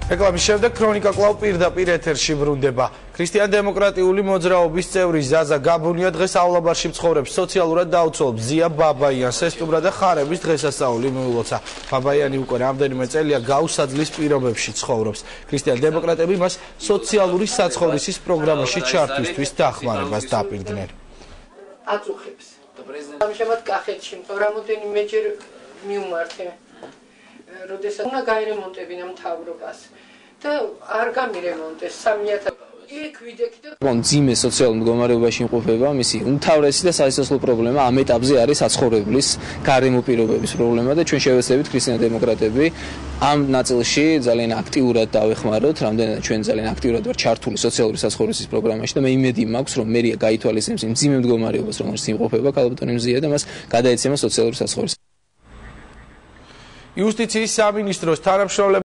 რეკლამის შემდეგ ქრონიკა კვლავ პირდაპირ ეთერში ბრუნდება. ქრისტიან-დემოკრატიული მოძრაობის წევრი ზაზა გაბუნია დღეს ავლაბარში მცხოვრებს სოციალურად დაუცველებს ზია ბაბაიანს ესტუმრა და ხარების დღესასწაული მიულოცა. ბაბაიანი უკვე რამდენიმე წელია გაუსაძლის პირობებში ცხოვრობს. ქრისტიან-დემოკრატები მას სოციალური საცხოვრისის პროგრამაში ჩართვისთვის დახმარებას დაპირდნენ. აწუხებს. ამჟამად კახეთში რამოდენიმეჯერ მიუმართე. როდესაც უნდა გაერემონტებინა მთავრობას და არ გამირემონტეს 3000 იქ ვიდექი და მძიმე სოციალურ მდგომარეობაში იმყოფება მისი უმთავრესი და სასიცოცხლო პრობლემა ამ ეტაპზე არის საცხოვრებლის გარემო პირობების პრობლემა და ჩვენ შევეცდებით ქრისტიან-დემოკრატები ამ ნაწილში ძალიან აქტიურად დავეხმაროთ, რამდენადაც ჩვენ ძალიან აქტიურად ვარ ჩართული სოციალური საცხოვრისის პროგრამაში და მე იმედი მაქვს, რომ მერია გაითვალისწინებს იმ მძიმე მდგომარეობას, რომელშიც იმყოფება ქალბატონი მზია და მას გადაეცემა სოციალური საცხოვრისი. იუსტიციის სამინისტროს თანამშრომლები